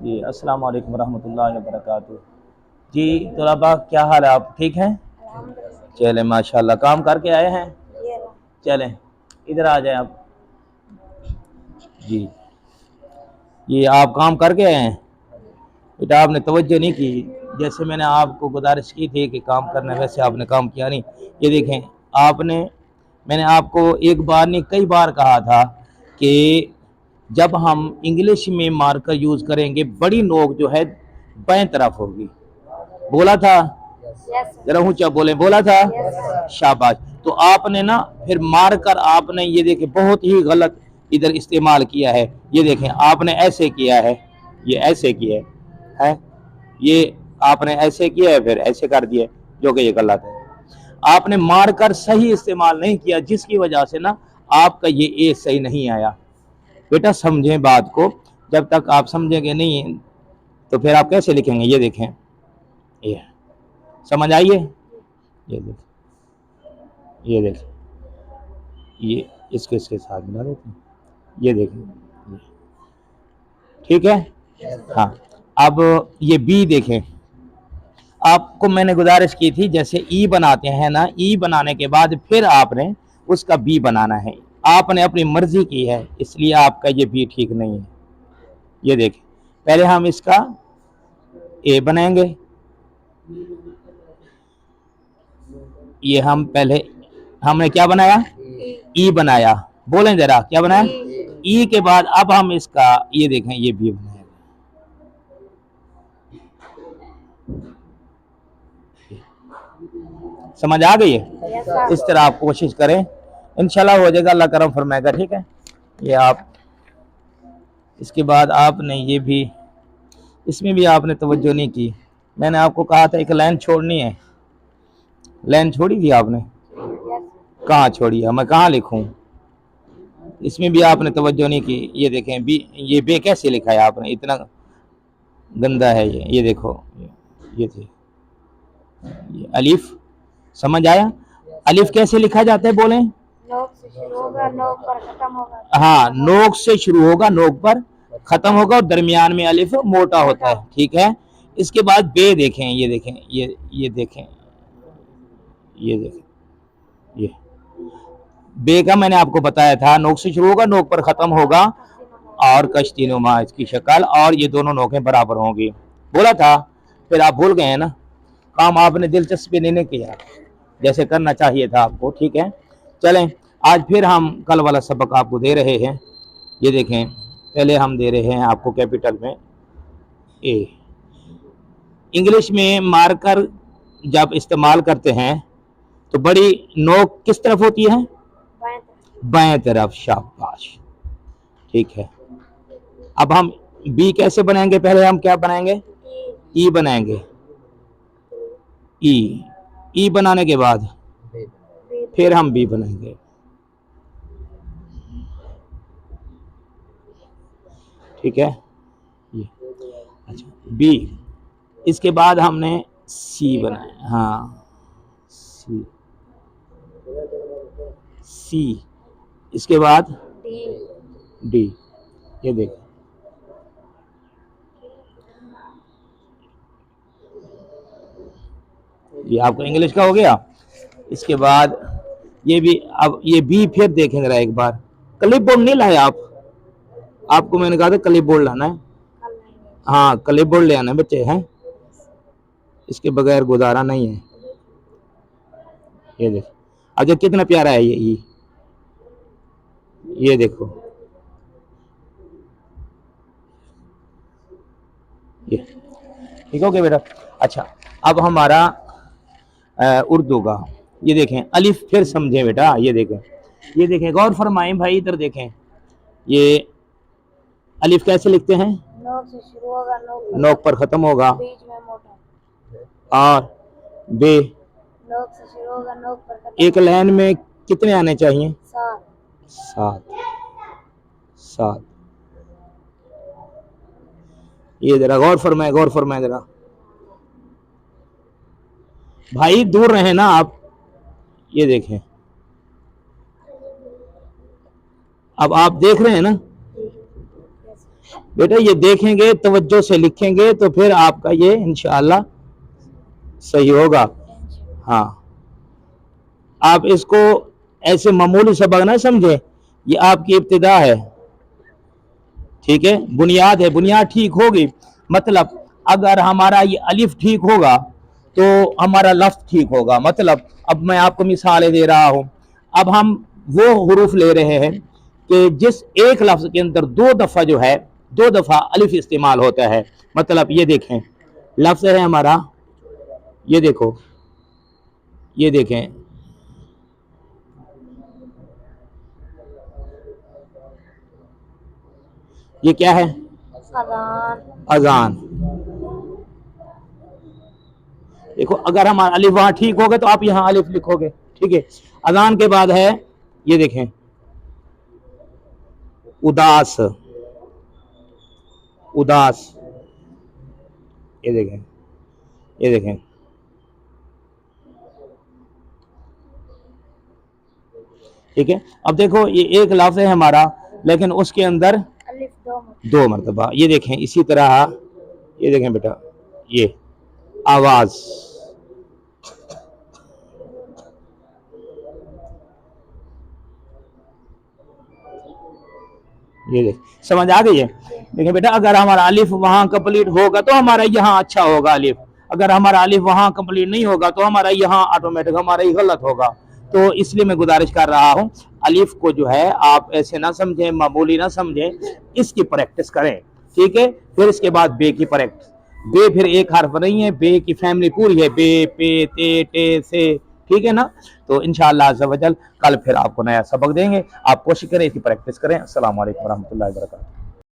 जी अस्सलाम वालेकुम रहमतुल्लाहि व बरकातुहू। जी तलबा क्या हाल है, आप ठीक हैं? चलें माशाल्लाह, काम करके आए हैं? चलें इधर आ जाएं आप। जी ये आप काम करके आए हैं बेटा, आपने तवज्जो नहीं की। जैसे मैंने आपको गुजारिश की थी कि काम करना, वैसे आपने काम किया नहीं। ये देखें आपने, मैंने आपको एक बार नहीं कई बार कहा था कि जब हम इंग्लिश में मार्कर यूज़ करेंगे बड़ी नोक जो है बाएं तरफ होगी, बोला था? जरा ऊंचा बोले, बोला था? शाबाश। तो आपने ना फिर मारकर आपने ये देखे बहुत ही गलत इधर इस्तेमाल किया है। ये देखें आपने ऐसे किया है, ये ऐसे किया है, ये आपने ऐसे किया है, फिर ऐसे कर दिया, जो कि ये गलत है। आपने मारकर सही इस्तेमाल नहीं किया, जिसकी वजह से ना आपका ये ए सही नहीं आया। बेटा समझें बात को, जब तक आप समझेंगे नहीं तो फिर आप कैसे लिखेंगे? ये देखें, ये समझ आइए, ये देखें, ये देखें, ये इसके इसके साथ मिला देते हैं, ये देखें, ये ठीक है। हाँ अब ये बी देखें, आपको मैंने गुजारिश की थी जैसे ई बनाते हैं ना, ई बनाने के बाद फिर आपने उसका बी बनाना है। आपने अपनी मर्जी की है, इसलिए आपका ये बी ठीक नहीं है। ये देखें, पहले हम इसका ए बनाएंगे, ये हम पहले हमने क्या बनाया? ई बनाया। बोलें जरा क्या बनाया? ई के बाद अब हम इसका ये देखें, ये बी बनाएंगे। समझ आ गई है? इस तरह आप कोशिश करें, इंशाल्लाह हो जाएगा, अल्लाह करम फरमाएगा। ठीक है, ये आप इसके बाद आपने ये भी, इसमें भी आपने तवज्जो नहीं की। मैंने आपको कहा था एक लाइन छोड़नी है, लाइन छोड़ी थी आपने? कहाँ छोड़ी है? मैं कहाँ लिखूं? इसमें भी आपने तवज्जो नहीं की। ये देखें बी, ये बे कैसे लिखा है आपने, इतना गंदा है ये देखो, ये थे ये अलिफ। समझ आया? अलिफ कैसे लिखा जाता है बोलें? नोक से शुरू होगा, नोक पर खत्म होगा। हाँ, नोक से शुरू होगा, नोक पर खत्म होगा, और दरमियान में अलिफ मोटा होता है। ठीक है, इसके बाद बे देखें, ये देखें, ये देखें, ये देखें, ये बे का मैंने आपको बताया था, नोक से शुरू होगा, नोक पर खत्म होगा, और कश्तीनुमा इसकी शक्ल, और ये दोनों नोकें बराबर होंगी। बोला था, फिर आप भूल गए हैं ना। काम आपने दिलचस्पी नहीं किया, जैसे करना चाहिए था आपको। ठीक है, चलें आज फिर हम कल वाला सबक आपको दे रहे हैं। ये देखें, पहले हम दे रहे हैं आपको कैपिटल में ए। इंग्लिश में मार्कर जब इस्तेमाल करते हैं तो बड़ी नोक किस तरफ होती है? बाएं तरफ। शाबाश, ठीक है। अब हम बी कैसे बनाएंगे? पहले हम क्या बनाएंगे? ई बनाएंगे। ई बनाने के बाद फिर हम बी बनाएंगे। ठीक है, ये अच्छा बी, इसके बाद हमने सी बनाया। हाँ सी, सी, इसके बाद डी। ये देखो, ये आपको इंग्लिश का हो गया। इसके बाद ये भी, अब ये बी फिर देखेंगे जरा एक बार। क्लिप बोर्ड नहीं लाए आप? आपको मैंने कहा था क्लिप बोर्ड लाना है। हाँ क्लिप बोर्ड ले आना है बच्चे, हैं इसके बगैर गुजारा नहीं है। ये देखो, अब जो कितना प्यारा है ये देखो, ये ठीक हो गया बेटा। अच्छा, अब हमारा उर्दू का, ये देखें अलिफ, फिर समझें बेटा। ये देखें गौर फरमाएं भाई, इधर देखें, ये अलिफ कैसे लिखते हैं? नोक से शुरू होगा, नोक पर खत्म होगा, बीच में मोटा। और बे नोक से शुरू होगा, नोक पर खत्म। एक लाइन में कितने आने चाहिए? 7। सात। ये जरा गौर फरमाए जरा भाई, दूर रहे ना आप। ये देखें, अब आप देख रहे हैं ना, बेटा ये देखेंगे, तवज्जो से लिखेंगे तो फिर आपका ये इंशाअल्लाह सही होगा। हाँ, आप इसको ऐसे मामूली सबक ना समझे, ये आपकी इब्तिदा है, ठीक है, बुनियाद है। बुनियाद ठीक होगी, मतलब अगर हमारा ये अलिफ ठीक होगा तो हमारा लफ्ज ठीक होगा। मतलब अब मैं आपको मिसालें दे रहा हूँ। अब हम वो हुरूफ ले रहे हैं कि जिस एक लफ्ज के अंदर दो दफ़ा जो है, दो दफ़ा अलिफ इस्तेमाल होता है। मतलब ये देखें, लफ्ज है हमारा, ये देखो, ये देखें, ये क्या है? अजान। अजान। देखो, अगर हमारा अलिफ वहां ठीक होगा तो आप यहां अलिफ लिखोगे, ठीक है। अजान के बाद है, ये देखें, उदास। उदास, ये देखें, ये देखें, ठीक है। अब देखो, ये एक लफ्ज है हमारा, लेकिन उसके अंदर अलिफ दो मरतबा, ये देखें। इसी तरह ये देखें बेटा, ये आवाज, ये देख, समझ आ गई है? देखिए बेटा, अगर हमारा अलिफ वहां कंप्लीट होगा तो हमारा यहाँ अच्छा होगा अलिफ। अगर हमारा अलिफ वहां कंप्लीट नहीं होगा तो हमारा यहाँ ऑटोमेटिक हमारा ही गलत होगा। तो इसलिए मैं गुजारिश कर रहा हूँ, अलिफ को जो है आप ऐसे ना समझें, मामूली ना समझें, इसकी प्रैक्टिस करें, ठीक है। फिर इसके बाद बे की प्रैक्टिस। बे फिर एक हर्फ नहीं है, बे की फैमिली पूरी है, बे, पे, ते, टे, से, ठीक है ना। तो इंशाअल्लाह अज़्ज़ा वजल कल फिर आपको नया सबक देंगे। आप कोशिश करें, इसकी प्रैक्टिस करें। अस्सलाम वालेकुम रहमतुल्लाहि व बरकातहू।